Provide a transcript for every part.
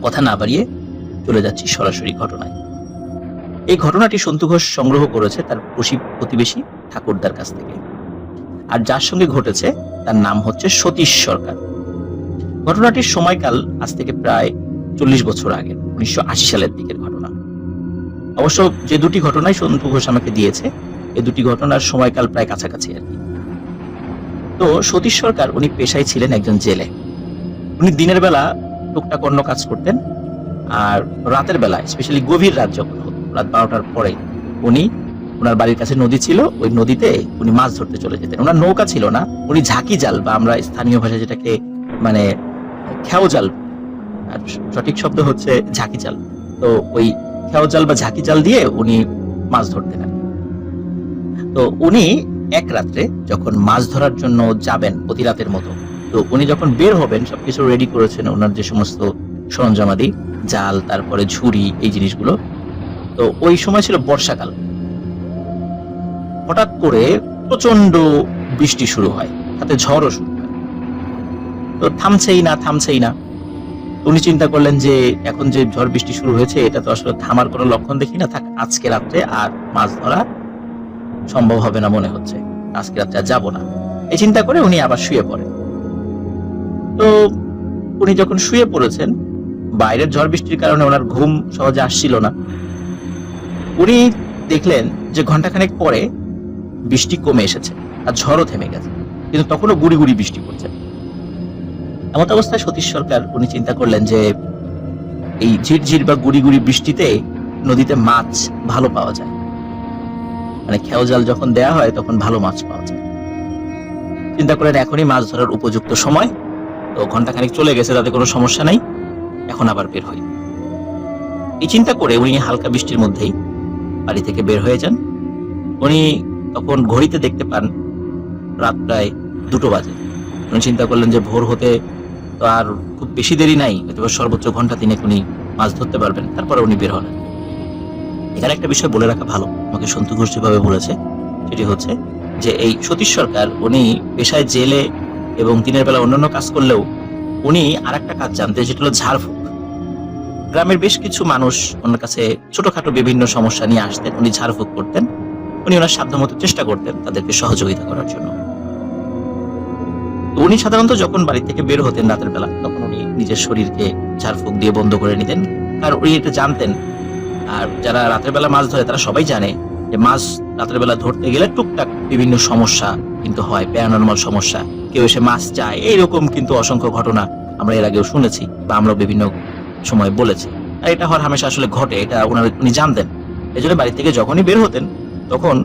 কথা না বাড়িয়ে চলে যাচ্ছি সরাসরি ঘটনায়। এই ঘটনাটি সন্তু ঘোষ সংগ্রহ করেছে তার প্রতিবেশী ঠাকুরদার কাছ থেকে, আর যার সঙ্গে ঘটেছে তার নাম হচ্ছে সতীশ সরকার। ঘটনাটির সময়কাল আজ থেকে প্রায় 40 বছর আগে, 1980 সালের দিকের ঘটনা। অবশ্য যে দুটি ঘটনাই সন্তু ঘোষ আমাকে দিয়েছে, এই দুটি ঘটনার সময়কাল প্রায় কাছাকাছি আর কি। তো সতীশ সরকার উনি পেশায় ছিলেন একজন জেলে। উনি দিনের বেলা টুকটাক অন্য কাজ করতেন, আর রাতের বেলায় স্পেশালি গভীর রাত যখন হতো, রাত 12টার পরে উনি ওনার বাড়ির কাছে নদী ছিল, ওই নদীতে উনি মাছ ধরতে চলে যেতেন। ওনার নৌকা ছিল না, উনি ঝাঁকি জাল বা আমরা স্থানীয় ভাষায় যেটাকে মানে খেও জাল, আর সঠিক শব্দ হচ্ছে ঝাঁকি জাল, তো ওই খেও জাল বা ঝাঁকি জাল দিয়ে উনি মাছ ধরতেন। তো উনি এক রাত্রে যখন মাছ ধরার জন্য যাবেন প্রতি রাতের মতো, তো উনি যখন বের হবেন সবকিছু রেডি করেছেন, ওনার যে সমস্ত সরঞ্জামাদি, জাল, তারপরে ঝুড়ি, এই জিনিসগুলো। তো ওই সময় ছিল বর্ষাকাল। হঠাৎ করে প্রচন্ড বৃষ্টি শুরু হয়, সাথে ঝড়ও শুরু হয়। তো থামছেই না। উনি চিন্তা করলেন যে এখন যে ঝড় বৃষ্টি শুরু হয়েছে, এটা তো আসলে থামার কোনো লক্ষণ দেখি না, থাক আজকে রাত্রে আর মাছ ধরা সম্ভব হবে না মনে হচ্ছে, আজকে রাত্রে আর যাবো না। এই চিন্তা করে উনি আবার শুয়ে পড়েন। তো উনি যখন শুয়ে পড়েছেন, বাইরের ঝড় বৃষ্টির কারণে ওনার ঘুম সহজে আসছিল না। উনি দেখলেন যে ঘন্টাখানেক পরে বৃষ্টি কমে এসেছে আর ঝড়ও থেমে গেছে, কিন্তু তখনও গুড়ি গুড়ি বৃষ্টি পড়ছে। এমন অবস্থায় সতীশ সরকার উনি চিন্তা করলেন যে এই ঝিরঝির বা গুড়ি গুড়ি বৃষ্টিতে নদীতে মাছ ভালো পাওয়া যায়, মানে খেও জাল যখন দেয়া হয় তখন ভালো মাছ পাওয়া যায়। চিন্তা করেন এখনই মাছ ধরার উপযুক্ত সময়, তো ঘন্টাখানেক চলে গেছে, তাতে কোনো সমস্যা নাই, এখন আবার বের হই। এই চিন্তা করে উনি হালকা বৃষ্টির মধ্যেই বাড়ি থেকে বের হয়ে যান। উনি তখন ঘড়িতে দেখতে পান রাত প্রায় 2টো বাজে। উনি চিন্তা করলেন যে ভোর হতে তো আর খুব বেশি দেরি নাই, হয়তো সর্বোচ্চ ঘন্টা 3 উনি মাছ ধরতে পারবেন। তারপরে উনি বের হলেন। এখানে একটা বিষয় বলে রাখা ভালো, আমাকে সন্তু ঘোষ যেভাবে বলেছে সেটি হচ্ছে যে এই সতীশ সরকার উনি পেশায় জেলে এবং দিনের বেলা অন্যান্য কাজ করলেও উনি আর একটা কাজ জানতেন, সেটা হলো ঝাড়ফুঁক। গ্রামের বেশ কিছু মানুষ ওনার কাছে ছোটখাটো বিভিন্ন সমস্যা নিয়ে আসতেন, উনি ঝাড়ফুঁক করতেন। উনি ওনার সাধ্যমতো চেষ্টা করতেন তাদেরকে সহযোগিতা করার জন্য। উনি সাধারণত যখন বাড়ি থেকে বের হতেন রাতের বেলা, তখন উনি নিজের শরীরকে ঝাড়ফুঁক দিয়ে বন্ধ করে নিতেন, আর উনি এটা জানতেন। আর যারা রাতের বেলা মাছ ধরে তারা সবাই জানে যে মাছ রাতের বেলা ধরতে গেলে টুকটাক বিভিন্ন সমস্যা কিন্তু হয়, প্যারানরমাল সমস্যা, কেউ এসে মাছ চায়, এইরকম কিন্তু অসংখ্য ঘটনা আমরা এর আগেও শুনেছি বা আমরা বিভিন্ন সময় বলেছি। আর এটা হামেশা আসলে ঘটে, এটা উনি জানতেন। এই জন্য বাড়ি থেকে যখনই বের হতেন তখন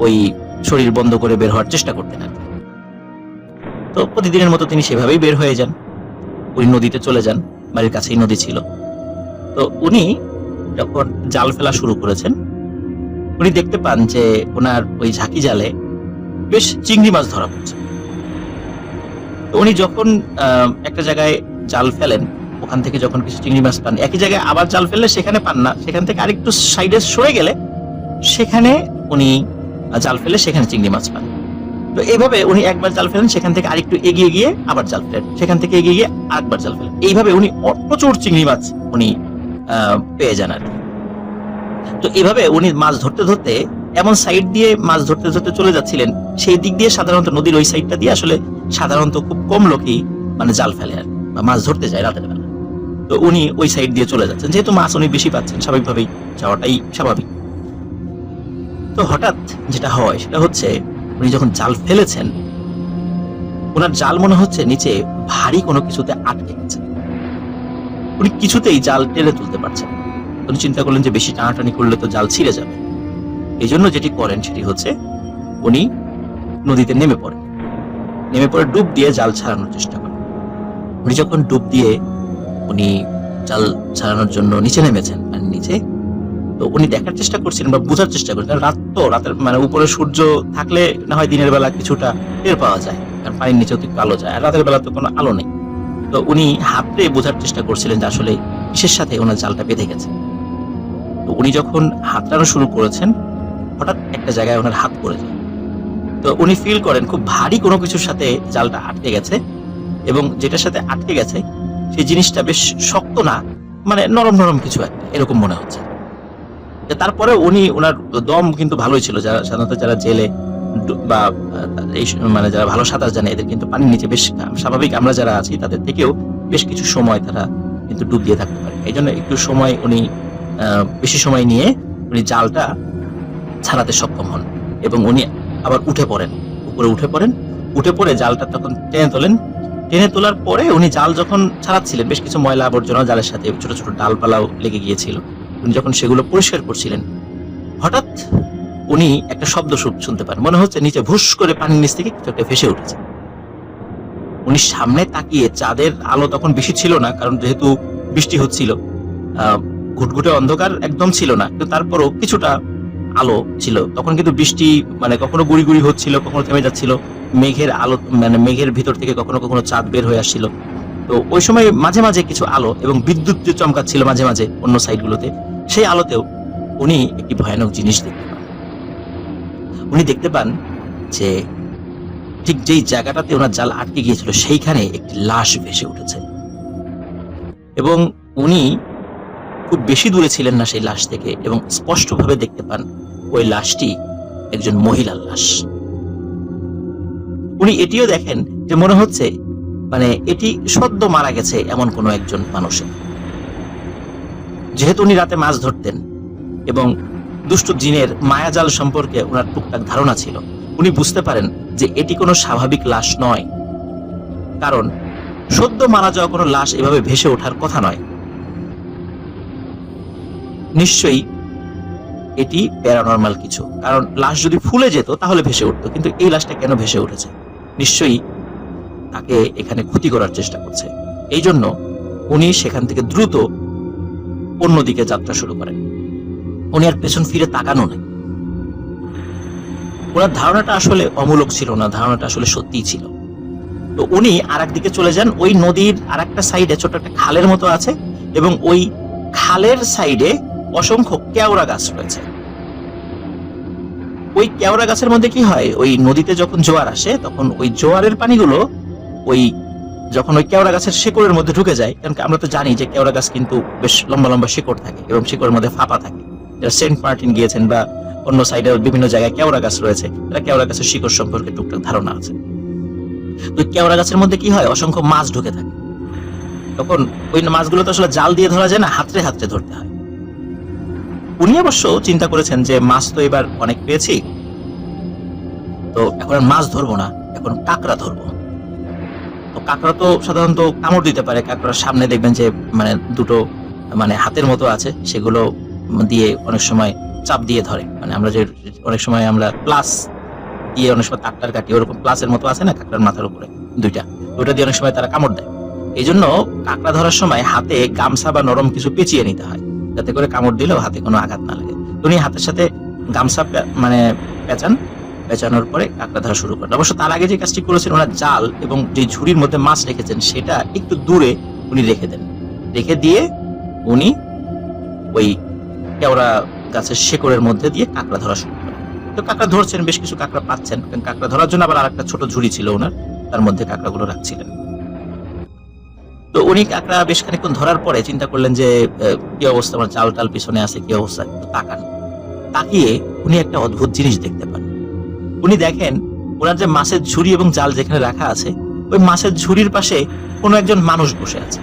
ওই শরীর বন্ধ করে বের হওয়ার চেষ্টা করতেন আর কি। তো প্রতিদিনের মতো তিনি সেভাবেই বের হয়ে যান, ওই নদীতে চলে যান, বাড়ির কাছেই নদী ছিল। তো উনি যখন জাল ফেলা শুরু করেছেন, উনি দেখতে পান যে ওনার ওই ঝাঁকি জালে বেশ চিংড়ি মাছ ধরা পড়ছে। তো উনি যখন একটা জায়গায় জাল ফেলেন, ওখান থেকে যখন কিছু চিংড়ি মাছ পান, একই জায়গায় আবার জাল ফেললে সেখানে পান না, সেখান থেকে আরেকটু সাইডে সরে গেলে সেখানে উনি জাল ফেলে সেখানে চিংড়ি মাছ পান। তো এইভাবে উনি একবার জাল ফেলেন, সেখান থেকে আরেকটু এগিয়ে গিয়ে আবার জাল ফেলেন, সেখান থেকে এগিয়ে গিয়ে আরেকবার জাল ফেলেন। এইভাবে উনি প্রচুর চিংড়ি মাছ উনি পেয়ে যান আর কি। তো এভাবে উনি মাছ ধরতে ধরতে এমন সাইড দিয়ে মাছ ধরতে ধরতে চলে যাচ্ছিলেন, সেই দিক দিয়ে সাধারণত নদীর ওই সাইডটা দিয়ে আসলে সাধারণত খুব কম লোকই মানে জাল ফেলে আর বা মাছ ধরতে যায় রাতের বেলা। তো উনি ওই সাইড দিয়ে চলে যাচ্ছেন, যেহেতু মাছ উনি বেশি পাচ্ছেন, স্বাভাবিকভাবেই যাওয়াটাই স্বাভাবিক। তো হঠাৎ যেটা হয় সেটা হচ্ছে উনি যখন জাল ফেলেছেন, ওনার জাল মনে হচ্ছে নিচে ভারী কোনো কিছুতে আটকে গেছে। উনি কিছুতেই জাল টেনে তুলতে পারছেন। উনি চিন্তা করলেন যে বেশি টানাটানি করলে তো জাল ছিঁড়ে যাবে। এই জন্য যেটি করেন সেটি হচ্ছে উনি নদীতে নেমে পড়ে ডুব দিয়ে জাল ছাড়ানোর চেষ্টা করেন। উনি যখন ডুব দিয়ে উনি জাল ছাড়ানোর জন্য নিচে নেমেছেন, মানে নিচে, তো উনি দেখার চেষ্টা করছিলেন বা বোঝার চেষ্টা করছেন, রাতের মানে উপরে সূর্য থাকলে না হয় দিনের বেলা কিছুটা টের পাওয়া যায়, কারণ পানির নিচে অতি আলো যায়, আর রাতের বেলা তো কোনো আলো নেই। তো উনি হাতে বোঝার চেষ্টা করছিলেন যে আসলে কিসের সাথে ওনার জালটা বেঁধে গেছে। তো উনি যখন হাতড়ানো শুরু করেছেন, হঠাৎ একটা জায়গায় ওনার হাত পড়ে যায়। তো উনি ফিল করেন খুব ভারী কোনো কিছুর সাথে জালটা আটকে গেছে, এবং যেটার সাথে আটকে গেছে সেই জিনিসটা বেশ শক্ত না, মানে নরম নরম কিছু একটা এরকম মনে হচ্ছে। তারপরে ওনার দম কিন্তু ভালোই ছিল। যারা সাধারণত যারা জেলে বা এই মানে যারা ভালো সাঁতার জানে এদের কিন্তু পানির নিচে বেশ স্বাভাবিক আমরা যারা আছি তাদের থেকেও বেশ কিছু সময় তারা কিন্তু ডুব দিয়ে থাকতে পারে। এই জন্য একটু সময় উনি বেশি সময় নিয়ে উনি জালটা ছাড়াতে সক্ষম হন এবং উনি আবার উঠে পড়েন, উপরে উঠে পড়ে জালটা তখন টেনে তোলার পরে উনি জাল যখন ছাড়াচ্ছিলেন বেশ কিছু ময়লা আবর্জনা জালের সাথে ছোট ছোট ডালপালাও লেগে গিয়েছিল। উনি যখন সেগুলো পরিষ্কার করছিলেন হঠাৎ উনি একটা শব্দ শুনতে পান। মনে হচ্ছে নিচে ভুস করে পানির নিচ থেকে কিছু একটা ভেসে উঠেছে। উনি সামনে তাকিয়ে, চাঁদের আলো তখন বেশি ছিল না কারণ যেহেতু বৃষ্টি হচ্ছিল, ঘুটঘুটে অন্ধকার একদম ছিল না, কিন্তু তারপরও কিছুটা আলো ছিল। তখন কিন্তু বৃষ্টি মানে কখনো গুড়ি গুড়ি হচ্ছিল, কখনো থেমে যাচ্ছিল। মেঘের আলো মানে মেঘের ভিতর থেকে কখনো কখনো চাঁদ বের হয়ে আসছিল। তো ওই সময় মাঝে মাঝে কিছু আলো এবং বিদ্যুৎ যে চমকাচ্ছিল মাঝে মাঝে অন্য সাইডগুলোতে, সেই আলোতেও উনি একটি ভয়ানক জিনিস দেখতে পান। উনি দেখতে পান যে ঠিক যেই জায়গাটাতে ওনার জাল আটকে গিয়েছিল সেইখানে একটি লাশ ভেসে উঠেছে এবং উনি খুব বেশি দূরে ছিলেন না সেই লাশ থেকে এবং স্পষ্টভাবে দেখতে পান ওই লাশটি একজন মহিলার লাশ। উনি এটিও দেখেন যে মনে হচ্ছে মানে এটি সদ্য মারা গেছে এমন কোনো একজন মানুষের। যেহেতু উনি রাতে মাছ ধরতেন এবং দুষ্ট জিনের মায়াজাল সম্পর্কে ওনার টুকটাক ধারণা ছিল, উনি বুঝতে পারেন যে এটি কোনো স্বাভাবিক লাশ নয়, কারণ সদ্য মারা যাওয়া কোনো লাশ এভাবে ভেসে ওঠার কথা নয়। নিশ্চয়ই এটি প্যারানর্মাল কিছু, কারণ লাশ যদি ফুলে যেত তাহলে ভেসে উঠতো, কিন্তু এই লাশটা কেন ভেসে উঠেছে? নিশ্চয়ই তাকে এখানে ক্ষতি করার চেষ্টা করছে। এই জন্য উনি সেখান থেকে দ্রুত অন্যদিকে যাত্রা শুরু করেন। উনি আর পেছন ফিরে তাকানো নাই। ওনার ধারণাটা আসলে অমূলক ছিল না, ধারণাটা আসলে সত্যিই ছিল। তো উনি আর একদিকে চলে যান। ওই নদীর আর একটা সাইডে ছোট একটা খালের মতো আছে এবং ওই খালের সাইডে অসংখ্য কেওড়া গাছ রয়েছে। ওই কেওড়া গাছের মধ্যে কি হয়, ওই নদীতে যখন জোয়ার আসে তখন ওই জোয়ারের পানিগুলো ওই যখন ওই কেওড়া গাছের শিকড়ের মধ্যে ঢুকে যায়, কারণ আমরা তো জানি যে কেওড়া গাছ কিন্তু বেশ লম্বা লম্বা শিকড় থাকে এবং শিকড়ের মধ্যে ফাঁপা থাকে। যারা সেন্ট মার্টিন গিয়েছেন বা অন্য সাইডে বিভিন্ন জায়গায় কেওড়া গাছ রয়েছে, তারা কেওড়া গাছের শিকড় সম্পর্কে টুকটাক ধারণা আছে। তো কেওড়া গাছের মধ্যে কি হয়, অসংখ্য মাছ ঢুকে থাকে। তখন ওই মাছগুলো তো আসলে জাল দিয়ে ধরা যায় না, হাতড়ে হাতড়ে ধরতে হয়। উনি অবশ্য চিন্তা করেছেন যে মাছ তো এবার অনেক পেয়েছি, তো এখন আর মাছ ধরবো না, এখন কাঁকড়া ধরবো। তো কাঁকড়া তো সাধারণত কামড় দিতে পারে। কাঁকড়ার সামনে দেখবেন যে মানে দুটো মানে হাতের মতো আছে, সেগুলো দিয়ে অনেক সময় চাপ দিয়ে ধরে। মানে আমরা যে অনেক সময় আমরা প্লাস দিয়ে অনেক সময় কাঁকড়ার কাটি, ওরকম প্লাসের মতো আছে না কাঁকড়ার মাথার উপরে দুইটা, ওটা দিয়ে অনেক সময় তারা কামড় দেয়। এই জন্য কাঁকড়া ধরার সময় হাতে গামছা বা নরম কিছু পেঁচিয়ে নিতে হয়, যাতে করে কামড় দিলেও হাতে কোনো আঘাত না লাগে। উনি হাতের সাথে গামছা মানে পেঁচানোর পরে কাঁকড়া ধরা শুরু করেন। অবশ্য তার আগে যে কাজটি করেছেন, ওনার জাল এবং যে ঝুড়ির মধ্যে মাছ রেখেছেন সেটা একটু দূরে উনি রেখে দেন। রেখে দিয়ে উনি ওই কেওড়া গাছের শেকড়ের মধ্যে দিয়ে কাঁকড়া ধরা শুরু করেন। তো কাঁকড়া ধরছেন, বেশ কিছু কাঁকড়া পাচ্ছেন। কাঁকড়া ধরার জন্য আবার আরেকটা ছোট ঝুড়ি ছিল ওনার, তার মধ্যে কাঁকড়াগুলো রাখছিলেন। তো উনি কাঁকড়া বেশ খানিকক্ষণ ধরার পরে চিন্তা করলেন যে কি অবস্থা, আমার জাল টাল পিছনে আছে, কি অবস্থা, তাকান। তাকিয়ে উনি একটা অদ্ভুত জিনিস দেখতে পান। উনি দেখেন ওনার যে মাছের ঝুড়ি এবং জাল যেখানে রাখা আছে, ওই মাছের ঝুড়ির পাশে কোনো একজন মানুষ বসে আছে।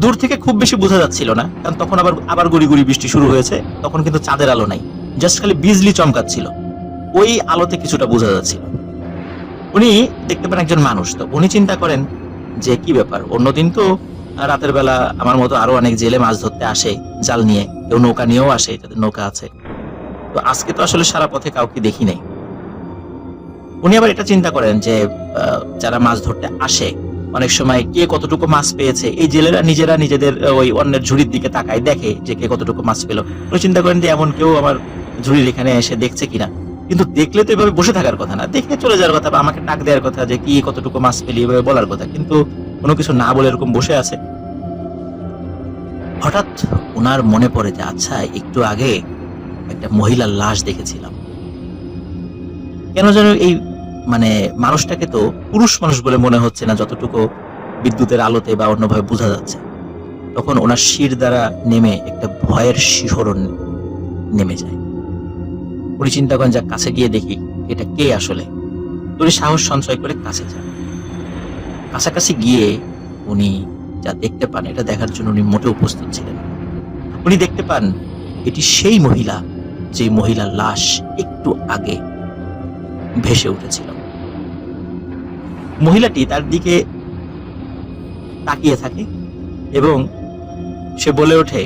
দূর থেকে খুব বেশি বোঝা যাচ্ছিল না, কারণ তখন আবার গুড়ি গুড়ি বৃষ্টি শুরু হয়েছে। তখন কিন্তু চাঁদের আলো নাই, জাস্ট খালি বিজলি চমকাচ্ছিল, ওই আলোতে কিছুটা বোঝা যাচ্ছিল। উনি দেখতে পান একজন মানুষ। তো উনি চিন্তা করেন যে কি ব্যাপার, অন্যদিন তো রাতের বেলা আমার মতো আরো অনেক জেলে মাছ ধরতে আসে জাল নিয়ে, কেউ নৌকা নিয়েও আসে, যাদের নৌকা আছে। তো আজকে তো আসলে সারা পথে কাউকে দেখি নাই। উনি আবার এটা চিন্তা করেন যে যারা মাছ ধরতে আসে অনেক সময় কে কতটুকু মাছ পেয়েছে, এই জেলেরা নিজেরা নিজেদের ওই অন্যের ঝুড়ির দিকে তাকায়, দেখে যে কে কতটুকু মাছ পেল। উনি চিন্তা করেন যে এমন কেউ আমার ঝুড়ির এখানে এসে দেখছে কিনা। কিন্তু দেখলে তো এভাবে বসে থাকার কথা না, দেখে চলে যাওয়ার কথা বা আমাকে টাক দেওয়ার কথা যে কি কতটুকু মাছ পেলি, এভাবে বলার কথা। কিন্তু কোনো কিছু না বলে এরকম বসে আছে। হঠাৎ ওনার মনে পড়ে যে আচ্ছা, একটু আগে একটা মহিলার লাশ দেখেছিলাম। কেন যেন এই মানে মানুষটাকে তো পুরুষ মানুষ বলে মনে হচ্ছে না, যতটুকু বিদ্যুতের আলোতে বা অন্যভাবে বোঝা যাচ্ছে। তখন ওনার শির দ্বারা নেমে একটা ভয়ের শিহরণ নেমে যায়। উনি চিন্তা করেন, যা কাছে গিয়ে দেখি এটা কে আসলে। উনি সাহস সঞ্চয় করে কাছে যান। কাছাকাছি গিয়ে উনি যা দেখতে পান, এটা দেখার জন্য উনি মোটেও প্রস্তুত ছিলেন। উনি দেখতে পান এটি সেই মহিলা যে মহিলার লাশ একটু আগে ভেসে উঠেছিল। মহিলাটি তার দিকে তাকিয়ে থাকে এবং সে বলে ওঠে,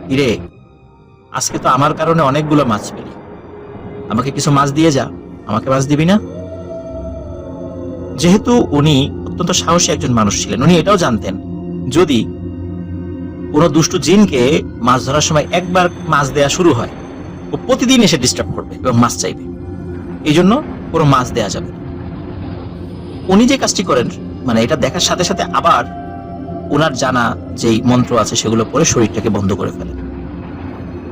কিরে, আজকে তো আমার কারণে অনেকগুলো মাছ পেলি, আমাকে কিছু মাছ দিয়ে যা, আমাকে মাছ দিবি না? যেহেতু উনি অত্যন্ত সাহসী একজন মানুষ ছিলেন, উনি এটাও জানতেন যদি কোনো দুষ্টু জিনকে মাছ ধরার সময় একবার মাছ দেয়া শুরু হয়, ও প্রতিদিন এসে ডিস্টার্ব করবে এবং মাছ চাইবে। এই জন্য কোনো মাছ দেয়া যাবে না। উনি যে কাজটি করেন, মানে এটা দেখার সাথে সাথে আবার ওনার জানা যেই মন্ত্র আছে সেগুলো পরে শরীরটাকে বন্ধ করে ফেলেন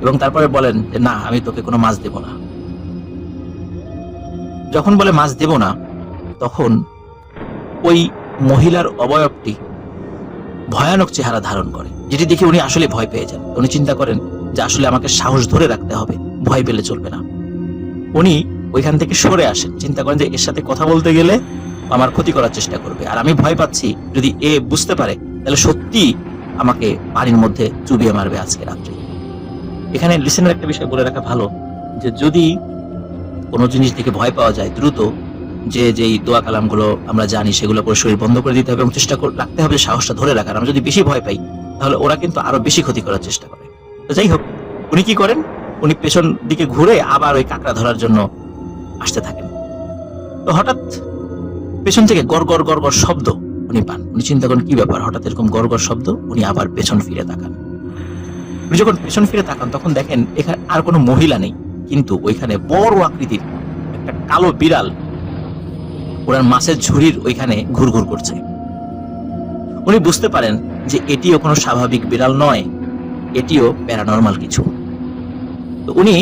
এবং তারপরে বলেন যে না, আমি তোকে কোনো মাছ দেব না। যখন বলে মাছ দেব না, তখন ওই মহিলার অবয়বটি ভয়ানক চেহারা ধারণ করে, যেটি দেখে উনি আসলে ভয় পেয়ে যান। উনি চিন্তা করেন যে আসলে আমাকে সাহস ধরে রাখতে হবে, ভয় পেলে চলবে না। উনি ওইখান থেকে সরে আসেন, চিন্তা করেন যে এর সাথে কথা বলতে গেলে আমার ক্ষতি করার চেষ্টা করবে, আর আমি ভয় পাচ্ছি যদি এ বুঝতে পারে তাহলে সত্যি আমাকে পানির মধ্যে চুবিয়ে মারবে আজকে রাত্রে। এখানে লিসেনের একটা বিষয় বলে রাখা ভালো, যে যদি কোনো জিনিস থেকে ভয় পাওয়া যায়, দ্রুত যেই দোয়া কালামগুলো আমরা জানি সেগুলো করে শরীর বন্ধ করে দিতে হবে এবং চেষ্টা রাখতে হবে সাহসটা ধরে রাখার। আমরা যদি বেশি ভয় পাই তাহলে ওরা কিন্তু আরো বেশি ক্ষতি করার চেষ্টা করে। তো যাই হোক, উনি কি করেন, উনি পেছন দিকে ঘুরে আবার ওই কাঁকড়া ধরার জন্য আসতে থাকেন। তো হঠাৎ পেছন থেকে গড় গড় গড় গড় শব্দ উনি পান। উনি চিন্তা করেন কি ব্যাপার, হঠাৎ এরকম গড় গড় শব্দ। উনি আবার পেছন ফিরে তাকান। উনি যখন পেছন ফিরে তাকান তখন দেখেন এখানে আর কোনো মহিলা নেই, কিন্তু ওইখানে বড় আকৃতির একটা কালো বিড়াল ওনার মাছের ঝুড়ির ওইখানে ঘুরঘুর করছে। উনি বুঝতে পারেন যে এটিও কোনো স্বাভাবিক বিড়াল নয়, এটিও প্যারানর্মাল কিছু। তো উনি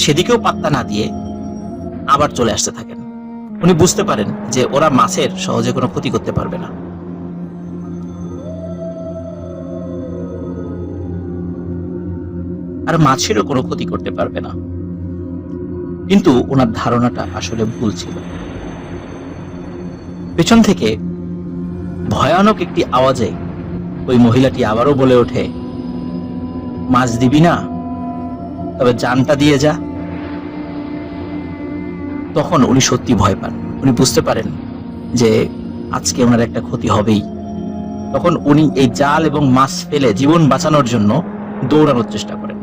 সেদিকেও পাত্তা না দিয়ে আবার চলে আসতে থাকেন। উনি বুঝতে পারেন যে ওরা মাছের সহজে কোনো ক্ষতি করতে পারবে না। আর মাছেরও কোনো ক্ষতি করতে পারবে না। কিন্তু ওনার ধারণাটা আসলে ভুল ছিল। পেছন থেকে ভয়ানক একটি আওয়াজে ওই মহিলাটি আবারও বলে ওঠে, মাছ দিবি না, তবে জানটা দিয়ে যা। তখন উনি সত্যি ভয় পান। উনি বুঝতে পারেন যে আজকে ওনার একটা ক্ষতি হবেই। তখন উনি এই জাল এবং মাছ ফেলে জীবন বাঁচানোর জন্য দৌড়ানোর চেষ্টা করেন।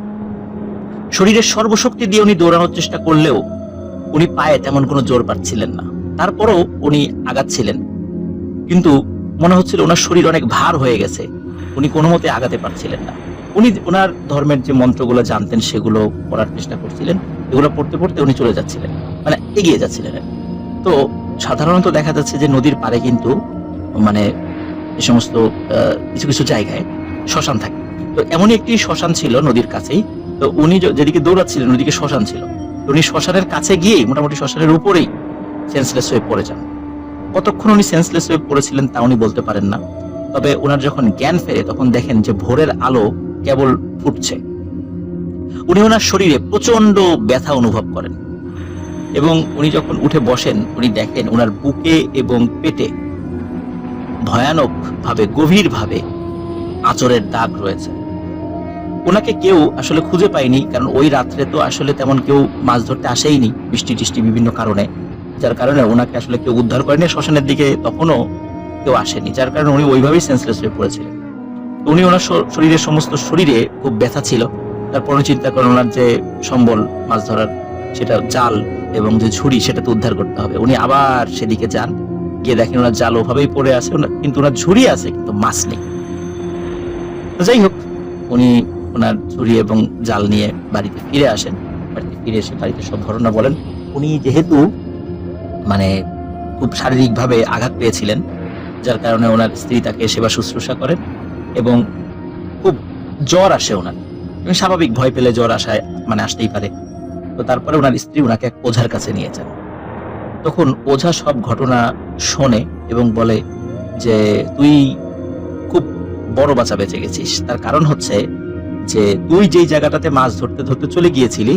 শরীরের সর্বশক্তি দিয়ে উনি দৌড়ানোর চেষ্টা করলেও উনি পায়ে তেমন কোনো জোর পাচ্ছিলেন না। তারপরও উনি আগাচ্ছিলেন, কিন্তু মনে হচ্ছিল ওনার শরীর অনেক ভার হয়ে গেছে, উনি কোনো মতে আগাতে পারছিলেন না। উনি ওনার ধর্মের যে মন্ত্রগুলো জানতেন সেগুলো পড়ার চেষ্টা করছিলেন, এগুলো পড়তে পড়তে উনি চলে যাচ্ছিলেন, মানে এগিয়ে যাচ্ছিলেন। তো সাধারণত দেখা যাচ্ছে যে নদীর পাড়ে কিন্তু মানে এই সমস্ত কিছু কিছু জায়গায় শ্মশান থাকে। তো এমনই একটি শ্মশান ছিল নদীর কাছেই। তো উনি যেদিকে দৌড়াচ্ছিলেন ওদিকে শ্মশান ছিল। উনি শ্মশানের কাছে গিয়েই মোটামুটি শ্মশানের উপরেই সেন্সলেস হয়ে পড়ে যান। কতক্ষণ উনি সেন্সলেস হয়ে পড়েছিলেন তা উনি বলতে পারেন না। তবে ওনার যখন জ্ঞান ফেরে তখন দেখেন যে ভোরের আলো কেবল ফুটছে। উনি ওনার শরীরে প্রচন্ড ব্যথা অনুভব করেন এবং উনি যখন উঠে বসেন উনি দেখেন ওনার বুকে এবং পেটে ভয়ানক ভাবে, গভীর ভাবে আঁচড়ের দাগ রয়েছে। ওনাকে কেউ আসলে খুঁজে পায়নি, কারণ ওই রাত্রে তো আসলে তেমন কেউ মাছ ধরতে আসেইনি, বৃষ্টি টিষ্টি বিভিন্ন কারণে, যার কারণে ওনাকে আসলে কেউ উদ্ধার করেনি। শ্মশানের দিকে তখনও কেউ আসেনি, যার কারণে উনি ওইভাবেই সেন্সলেস হয়ে পড়েছিলেন। উনি ওনার শরীরের সমস্ত শরীরে খুব ব্যথা ছিল। তারপর উনি চিন্তা করেন ওনার যে সম্বল মাছ ধরার, সেটা জাল এবং যে ঝুড়ি, সেটা তো উদ্ধার করতে হবে। উনি আবার সেদিকে যান, গিয়ে দেখেন ওনার জাল ওভাবেই পড়ে আছে, কিন্তু ওনার ঝুড়ি আছে কিন্তু মাছ নেই। তো যাই হোক, উনি ওনার ঝুড়ি এবং জাল নিয়ে বাড়িতে ফিরে আসেন। বাড়িতে ফিরে এসে বাড়িতে সব ঘটনা বলেন। উনি যেহেতু মানে খুব শারীরিকভাবে আঘাত পেয়েছিলেন, যার কারণে ওনার স্ত্রী তাকে সেবা শুশ্রূষা করেন এবং খুব জ্বর আসে ওনার। স্বাভাবিক, ভয় পেলে জ্বর আসায় মানে আসতেই পারে। তো তারপরে ওনার স্ত্রী ওনাকে এক ওঝার কাছে নিয়ে যান। তখন ওঝা সব ঘটনা শোনে এবং বলে যে তুই খুব বড় বাঁচা বেঁচে গেছিস। তার কারণ হচ্ছে যে তুই যেই জায়গাটাতে মাছ ধরতে ধরতে চলে গিয়েছিলি,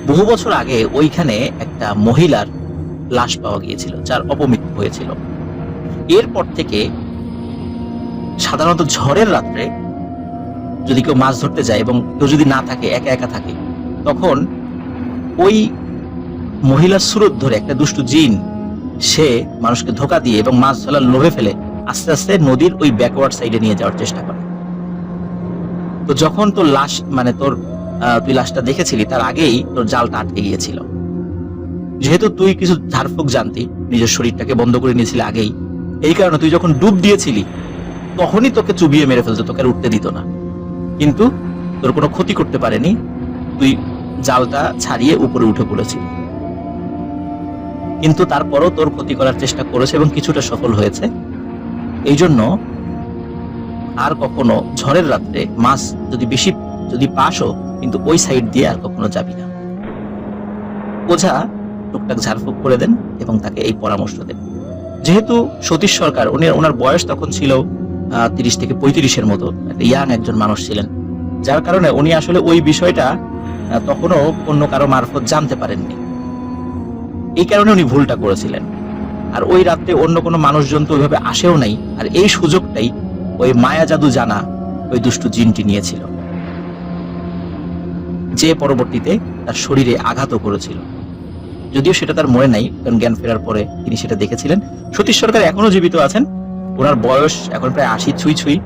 বহু বছর আগে ওইখানে একটা মহিলার লাশ পাওয়া গিয়েছিল, যার অপমৃত্যু হয়েছিল। এরপর থেকে সাধারণত ঝড়ের রাত্রে যদি কেউ মাছ ধরতে যায় এবং কেউ যদি না থাকে, একা একা থাকে, তখন ওই মহিলার সুরত ধরে একটা দুষ্টু জিন সে মানুষকে ধোকা দিয়ে এবং মাছ ধরার লোভে ফেলে আস্তে আস্তে নদীর ওই ব্যাকওয়ার্ড সাইডে নিয়ে যাওয়ার চেষ্টা করে। তো যখন তোর লাশ মানে তুই লাশটা দেখেছিলি, তার আগেই তোর জালটা আটকে গিয়েছিল। যেহেতু তুই কিছু ঝাড়ফুঁক জানতি, নিজের শরীরটাকে বন্ধ করে নিয়েছিলি আগেই, এই কারণে তুই যখন ডুব দিয়েছিলি তখনই তোকে চুবিয়ে মেরে ফেলতো, তোকে আর উঠতে দিত না। কিন্তু তোর কোনো ক্ষতি করতে পারেনি, তুই জালটা ছাড়িয়ে উপরে উঠে পড়েছিলি। কিন্তু তারপরও তোর ক্ষতি করার চেষ্টা করেছে এবং কিছুটা সফল হয়েছে। এই জন্য আর কখনো ঝড়ের রাত্রে মাছ যদি পাসও, কিন্তু ওই সাইড দিয়ে আর কখনো যাবি না। ওঝা টুকটাক ঝাড়ফুঁক করে দেন এবং তাকে এই পরামর্শ দেন। যেহেতু সতীশ সরকার ওনার বয়স তখন ছিল 30 থেকে 35-এর মতো, একটা ইয়াং একজন মানুষ ছিলেন, যার কারণে উনি আসলে ওই বিষয়টা তখনও অন্য কারো মারফত জানতে পারেননি। এই কারণে উনি ভুলটা করেছিলেন। আর ওই রাত্রে অন্য কোনো মানুষজন তো ওইভাবে আসেও নাই, আর এই সুযোগটাই ওই মায়া জাদু জানা ওই দুষ্টু জিনটি নিয়েছিল, যে পরবর্তীতে তার শরীরে আঘাতও করেছিল। যদিও সেটা তার মনে নাই, কারণ জ্ঞান ফেরার পরে তিনি সেটা দেখেছিলেন। সতীশ সরকার এখনো জীবিত আছেন, ওনার বয়স এখন প্রায় 80 ছুঁই,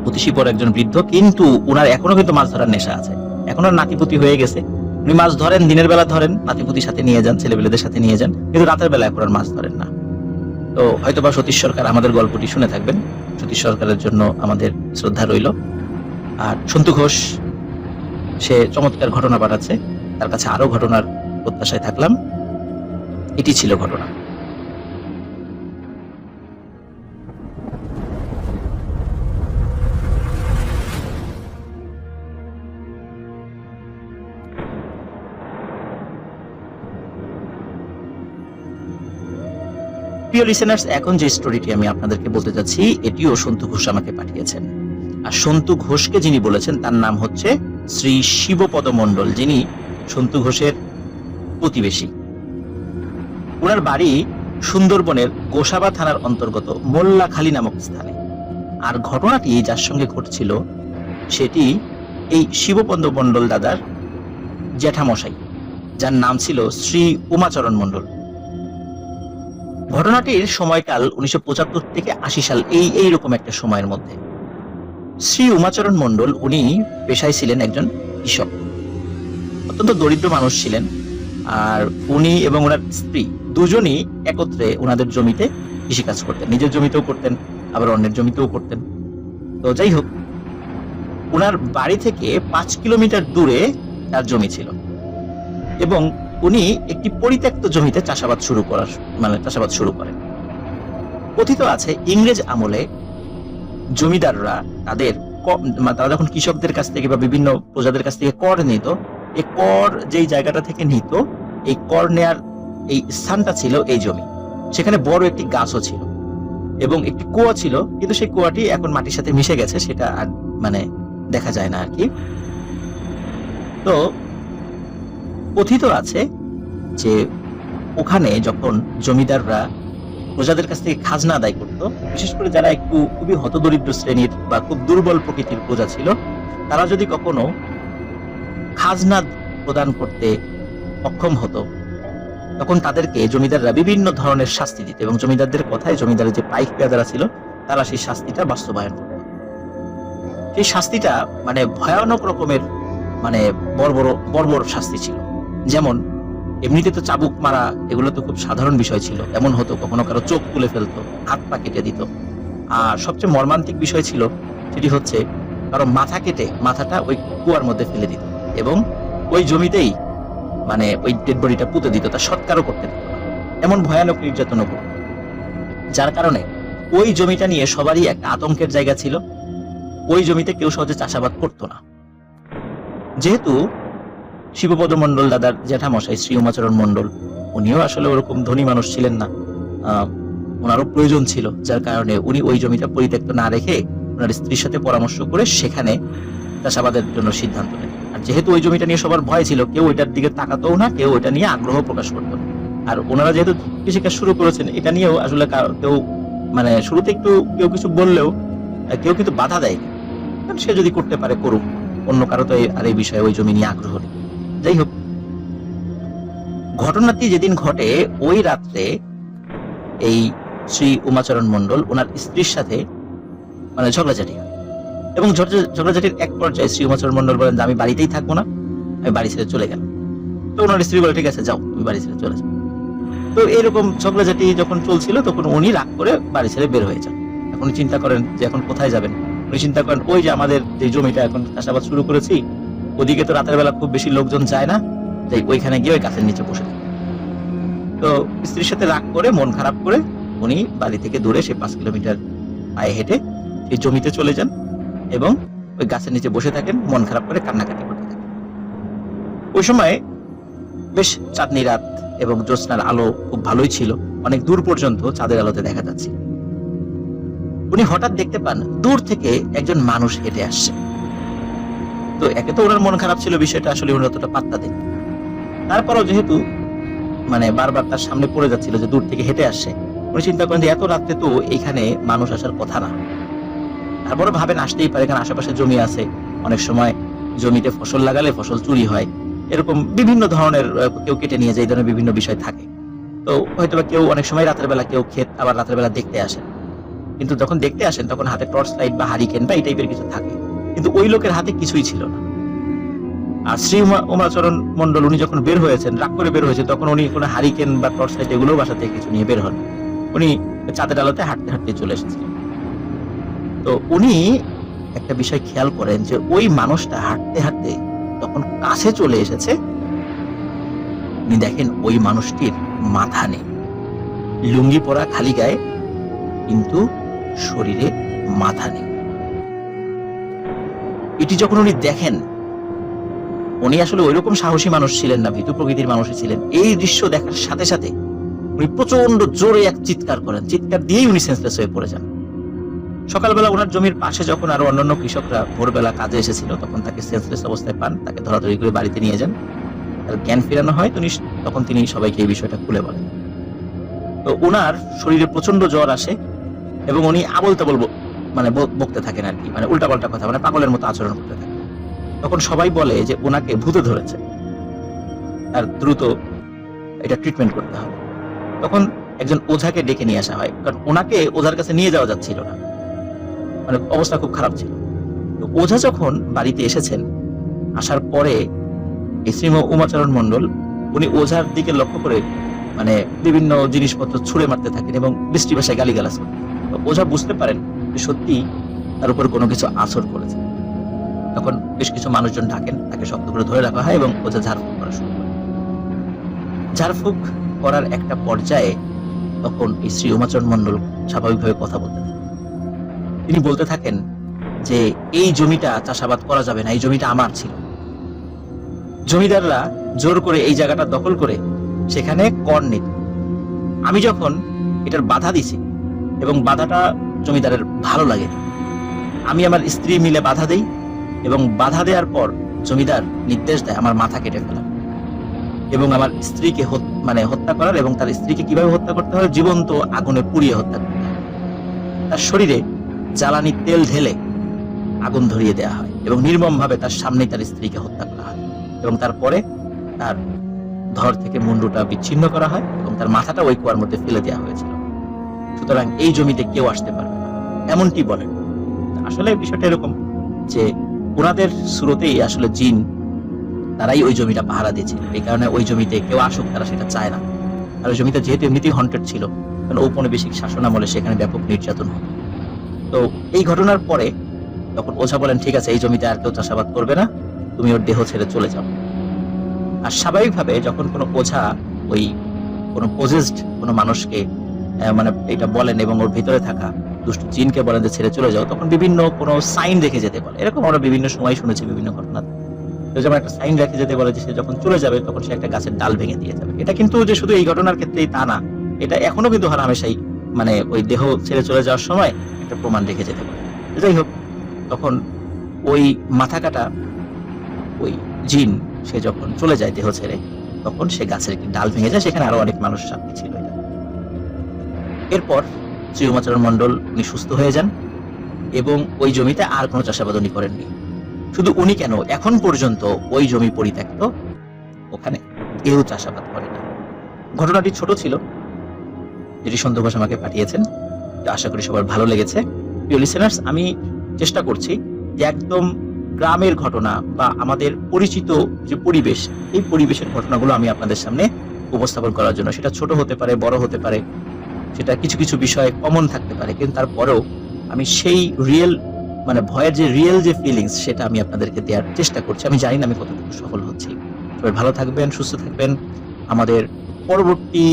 অতিশীপর একজন বৃদ্ধ, কিন্তু ওনার এখনো কিন্তু মাছ ধরার নেশা আছে। এখন আর নাতিপুতি হয়ে গেছে, উনি মাছ ধরেন, দিনের বেলা ধরেন, নাতিপুতির সাথে নিয়ে যান, ছেলেবেলেদের সাথে নিয়ে যান, কিন্তু রাতের বেলা এখন আর মাছ ধরেন না। তো হয়তোবা সতীশ সরকার আমাদের গল্পটি শুনে থাকবেন। সতীশ সরকারের জন্য আমাদের শ্রদ্ধা রইল। আর সন্তু ঘোষ, সে চমৎকার ঘটনা পাঠাচ্ছে, তার কাছে আরো ঘটনার প্রত্যাশায় থাকলাম। এটি ছিল ঘটনা। প্রিয় লিসেনার্স, এখন যে স্টোরিটি আমি আপনাদেরকে বলতে যাচ্ছি, এটিও সন্তু ঘোষ আমাকে পাঠিয়েছেন। আর সন্তু ঘোষকে যিনি বলেছেন তার নাম হচ্ছে শ্রী শিবপদ মণ্ডল, যিনি সন্তু ঘোষের প্রতিবেশী। ওনার বাড়ি সুন্দরবনের গোসাবা থানার অন্তর্গত মোল্লাখালী নামক স্থানে। আর ঘটনাটি যার সঙ্গে ঘটছিল সেটি এই শিবপদ মণ্ডল দাদার জ্যাঠামশাই, যার নাম ছিল শ্রী উমাচরণ মণ্ডল। ঘটনাটির সময়কাল 1975 থেকে 80 সাল, এইরকম একটা সময়ের মধ্যে। শ্রী উমাচরণ মণ্ডল উনি পেশায় ছিলেন একজন কৃষক, অত্যন্ত দরিদ্র মানুষ ছিলেন। আর উনি এবং ওনার স্ত্রী দুজনই একত্রে ওনাদের জমিতে কৃষিকাজ করতেন, নিজের জমিতেও করতেন, আবার অন্যের জমিতেও করতেন। তো যাই হোক, ওনার বাড়ি থেকে 5 কিলোমিটার দূরে তার জমি ছিল এবং উনি একটি পরিত্যক্ত জমিতে চাষাবাদ শুরু করেন। কথিত আছে ইংরেজ আমলে জমিদাররা তারা যখন কৃষকদের কাছ থেকে বা বিভিন্ন প্রজাদের কাছ থেকে কর নিত, এই কর যেই জায়গাটা থেকে নিত, এই কর নেয়ার এই স্থানটা ছিল এই জমি। সেখানে বড় একটি গাছও ছিল এবং একটি কুয়া ছিল, কিন্তু সেই কুয়াটি এখন মাটির সাথে মিশে গেছে, সেটা আর দেখা যায় না আর কি। তো কথিত আছে যে ওখানে যখন জমিদাররা প্রজাদের কাছ থেকে খাজনা আদায় করত, বিশেষ করে যারা খুবই হতদরিদ্র শ্রেণীর বা খুব দুর্বল প্রকৃতির প্রজা ছিল, তারা যদি কখনো খাজনা প্রদান করতে অক্ষম হতো, তখন তাদেরকে জমিদাররা বিভিন্ন ধরনের শাস্তি দিত এবং জমিদারদের কথায় জমিদারের যে পাইক পেয়াদারা ছিল তারা সেই শাস্তিটা বাস্তবায়ন করত। সেই শাস্তিটা ভয়ানক রকমের বর্বর শাস্তি ছিল। যেমন এমনিতে তো চাবুক মারা এগুলো তো খুব সাধারণ বিষয় ছিল, এমন হতো কখনো কারো চোখ তুলে ফেলতো, হাত পা কেটে দিত। আর সবচেয়ে মর্মান্তিক বিষয় ছিল সেটি হচ্ছে কারো মাথা কেটে মাথাটা ওই কুয়ার মধ্যে ফেলে দিত এবং ওই জমিতেই ওই ডেড বডিটা পুঁতে দিত, তা সৎকারও করতে দিত না। এমন ভয়ানক নির্যাতনও করত, যার কারণে ওই জমিটা নিয়ে সবারই একটা আতঙ্কের জায়গা ছিল। ওই জমিতে কেউ সহজে চাষাবাদ করতো না। যেহেতু শিবপদ মণ্ডল দাদার জ্যাঠামশাই শ্রী উমাচরণ মণ্ডল, উনিও আসলে ওরকম ধনী মানুষ ছিলেন না, ওনারও প্রয়োজন ছিল, যার কারণে উনি ওই জমিটা পরিত্যক্ত না রেখে ওনার স্ত্রীর সাথে পরামর্শ করে সেখানে চাষাবাদের জন্য সিদ্ধান্ত নেন। আর যেহেতু ওই জমিটা নিয়ে সবার ভয় ছিল, কেউ ওইটার দিকে তাকাতেও না, কেউ ওইটা নিয়ে আগ্রহ প্রকাশ করতো না। আর ওনারা যেহেতু কৃষিকাজ শুরু করেছেন, এটা নিয়েও আসলে কেউ মানে শুরুতে একটু কেউ কিছু বললেও কেউ কিন্তু বাধা দেয়, কারণ সে যদি করতে পারে করুক, অন্য কারো তো আর এই বিষয়ে ওই জমি নিয়ে আগ্রহ নেই। যাই হোক, ঘটনাটি যেদিন ঘটে ওই রাত্রে এই শ্রী উমাচরণ মণ্ডল ওনার স্ত্রীর সাথে মানে ঝগড়াঝাটি হয়, এবং ঝগড়াঝাটির এক পর্যায়ে শ্রী উমাচরণ মণ্ডল বলেন যে আমি বাড়িতেই থাকবো না, আমি বাড়ি ছেড়ে চলে গেলাম। তো ওনার স্ত্রী বলে ঠিক আছে যাও, তুমি বাড়ি ছেড়ে চলে যাও। তো এরকম ঝগড়াঝাটি যখন চলছিল তখন উনি রাগ করে বাড়ি ছেড়ে বের হয়ে যান। এখন চিন্তা করেন যে এখন কোথায় যাবেন। উনি চিন্তা করেন ওই যে আমাদের যে জমিটা এখন চাষাবাদ শুরু করেছি, ওদিকে তো রাতের বেলা খুব বেশি লোকজন যায় না, তাই ওইখানে গিয়ে ওই গাছের নিচে বসে থাকে। তো স্ত্রীর সাথে রাগ করে মন খারাপ করে উনি বাড়ি থেকে দূরে সে 5 কিলোমিটার পায়ে হেঁটে সেই জমিতে চলে যান এবং ওই গাছের নিচে বসে থাকেন, মন খারাপ করে কান্নাকাটি করতে থাকেন। ওই সময় বেশ চাঁদনি রাত এবং জ্যোৎস্নার আলো খুব ভালোই ছিল, অনেক দূর পর্যন্ত চাঁদের আলোতে দেখা যাচ্ছে। উনি হঠাৎ দেখতে পান দূর থেকে একজন মানুষ হেঁটে আসছে। তো একে তো ওনার মন খারাপ ছিল, বিষয়টা আসলে উনি অতটা পাত্তা দেন। তারপরও যেহেতু মানে বারবার তার সামনে পড়ে যাচ্ছিল যে দূর থেকে হেঁটে আসছে, উনি চিন্তা করেন যে এত রাত্রে তো এইখানে মানুষ আসার কথা না। তারপরে ভাবেন আসতেই পারে, কারণ আশেপাশে জমি আছে, অনেক সময় জমিতে ফসল লাগালে ফসল চুরি হয়, এরকম বিভিন্ন ধরনের কেউ কেটে নিয়ে যায়, এই ধরনের বিভিন্ন বিষয় থাকে। তো হয়তোবা কেউ অনেক সময় রাতের বেলা কেউ ক্ষেত আবার রাতের বেলা দেখতে আসেন, কিন্তু যখন দেখতে আসেন তখন হাতে টর্চ লাইট বা হারিকেন বা এই টাইপের কিছু থাকে, কিন্তু ওই লোকের হাতে কিছুই ছিল না। আর শ্রী উমাচরণ মণ্ডল উনি যখন বের হয়েছেন, রাগ করে বের হয়েছে, তখন উনি কোনো হারিকেন বা টর্চ লাইট এগুলো বাসা থেকে কিছু নিয়ে বের হন। উনি চাঁদের আলোতে হাঁটতে হাঁটতে চলে এসেছিলেন। তো উনি একটা বিষয় খেয়াল করেন যে ওই মানুষটা হাঁটতে হাঁটতে তখন কাছে চলে এসেছে। উনি দেখেন ওই মানুষটির মাথা নেই, লুঙ্গি পরা খালি গায়ে, কিন্তু শরীরে মাথা নেই। এটি যখন উনি দেখেন, উনি আসলে ওইরকম সাহসী মানুষ ছিলেন না, ভীতু প্রকৃতির মানুষই ছিলেন। এই দৃশ্য দেখার সাথে সাথে উনি প্রচন্ড জোরে এক চিৎকার করেন, চিৎকার দিয়েই উনি সেন্সলেস হয়ে পড়ে যান। সকালবেলা ওনার জমির পাশে যখন আরো অন্যান্য কৃষকরা ভোরবেলা কাজে এসেছিল, তখন তাকে সেন্সলেস অবস্থায় পান, তাকে ধরাধরি করে বাড়িতে নিয়ে যান, তার জ্ঞান ফেরানো হয়। তখন তিনি সবাইকে এই বিষয়টা খুলে বলেন। তো ওনার শরীরে প্রচন্ড জ্বর আসে এবং উনি আবল তাবল মানে বকতে থাকেন আর কি, মানে উল্টাপাল্টা কথা, মানে পাগলের মতো আচরণ করতে থাকেন। তখন সবাই বলে যে ওনাকে ভূতে ধরেছে, আর দ্রুত এটা ট্রিটমেন্ট করতে হবে। তখন একজন ওঝাকে ডেকে নিয়ে আসা হয়, কারণ ওনাকে ওঝার কাছে নিয়ে যাওয়া যাচ্ছিল না, মানে অবস্থা খুব খারাপ ছিল। তো ওঝা যখন বাড়িতে এসেছেন, আসার পরে শ্রী উমাচরণ মণ্ডল উনি ওঝার দিকে লক্ষ্য করে মানে বিভিন্ন জিনিসপত্র ছুঁড়ে মারতে থাকেন এবং বৃষ্টি ভাষায় গালিগালাজ করতেন। তো ওঝা বুঝতে পারেন যে সত্যি তার উপর কোনো কিছু আসর করেছে। তখন বেশ কিছু মানুষজন ডাকেন, তাকে শক্ত করে ধরে রাখা হয় এবং ওঝা ঝাড়ফুঁক করা শুরু করে। ঝাড়ফুঁক করার একটা পর্যায়ে তখন এই শ্রী উমাচরণ মণ্ডল স্বাভাবিকভাবে কথা বলতে থাকেন। তিনি বলতে থাকেন যে এই জমিটা চাষাবাদ করা যাবে না, এই জমিটা আমার ছিল। জমিদাররা জোর করে এই জায়গাটা দখল করে সেখানে কর নিত। আমি যখন এটার বাধা দিছি এবং বাধাটা জমিদারের ভালো লাগে, আমি আমার স্ত্রী মিলে বাধা দেই এবং বাধা দেওয়ার পর জমিদার নির্দেশ দেয় আমার মাথা কেটে ফেলা এবং আমার স্ত্রীকে হত্যা করার, এবং তার স্ত্রীকে কিভাবে হত্যা করতে হয়, জীবন্ত আগুনে পুড়িয়ে হত্যা করতে হয়। তার শরীরে জ্বালানি তেল ঢেলে আগুন ধরিয়ে দেওয়া হয় এবং নির্মম ভাবে তার সামনেই তার স্ত্রীকে হত্যা করা হয় এবং তারপরে তার ধর থেকে মুন্ডুটা বিচ্ছিন্ন করা হয় এবং তার মাথাটা ওই কুয়ার মধ্যে ফেলে দেওয়া হয়েছিল। সুতরাং এই জমিতে কেউ আসতে পারবে না, এমনটি বলেন। আসলে বিষয়টা এরকম যে ওনাদের শুরুতেই আসলে জিন তারাই ওই জমিটা পাহারা দিয়েছিল, এই কারণে ওই জমিতে কেউ আসুক তারা সেটা চায় না। আর ওই জমিটা যেহেতু এমনিতেই হন্টেড ছিল, কারণ ঔপনিবেশিক শাসনামলে সেখানে ব্যাপক নির্যাতন হতো। তো এই ঘটনার পরে তখন ওঝা বলেন ঠিক আছে, এই জমিতে আর কেউ চাষাবাদ করবে না, তুমি ওর দেহ ছেড়ে চলে যাও। আর স্বাভাবিকভাবে যখন কোনো ওঝা ওই কোনো পজেসড কোনো মানুষকে মানে এটা বলেন এবং ওর ভিতরে থাকা দুষ্ট জিনকে বলেন যে ছেড়ে চলে যাও, তখন বিভিন্ন কোনো সাইন রেখে যেতে বলে। এরকম আমরা বিভিন্ন সময় শুনেছি বিভিন্ন ঘটনা। তো যেমন একটা সাইন রেখে যেতে বলে যে সে যখন চলে যাবে তখন সে একটা গাছের ডাল ভেঙে দিয়ে যাবে। এটা কিন্তু যে শুধু এই ঘটনার ক্ষেত্রেই তা না, এটা এখনো কিন্তু হামেশাই মানে ওই দেহ ছেড়ে চলে যাওয়ার সময় একটা প্রমাণ রেখে যেতে পারে। যাই হোক, তখন ওই মাথা কাটা ওই জিন সে যখন চলে যায় দেহ ছেড়ে, তখন সে গাছের একটি ডাল ভেঙে যায়, সেখানে আরো অনেক মানুষ সাথে ছিল। এরপর শ্রী উমাচরণ মণ্ডল উনি সুস্থ হয়ে যান এবং ওই জমিতে আর কোনো চাষাবাদ উনি করেননি। শুধু উনি কেন, এখন পর্যন্ত ওই জমি পরিত্যক্ত, ওখানে কেউ চাষাবাদ করে না। ঘটনাটি ছোট ছিল, যেটি সন্তু ঘোষ আমাকে পাঠিয়েছেন, তো আশা করি সবার ভালো লেগেছে। প্রিয় লিসেনার্স, আমি চেষ্টা করছি যে একদম গ্রামের ঘটনা বা আমাদের পরিচিত যে পরিবেশ, এই পরিবেশের ঘটনাগুলো আমি আপনাদের সামনে উপস্থাপন করার জন্য। সেটা ছোট হতে পারে, বড় হতে পারে, সেটা কিছু কিছু বিষয় কমন থাকতে পারে, কিন্তু তারপরেও আমি সেই রিয়েল মানে ভয়ের যে রিয়েল যে ফিলিংস, সেটা আমি আপনাদেরকে দেওয়ার চেষ্টা করছি। আমি জানি না আমি কতটুকু সফল হচ্ছি। সবাই ভালো থাকবেন, সুস্থ থাকবেন। আমাদের পরবর্তী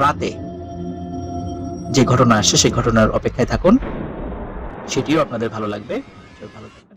রাতে যে ঘটনা আসছে সেই ঘটনার অপেক্ষায় থাকুন, সেটিও আপনাদের ভালো লাগবে। সবাই ভালো থাকবেন।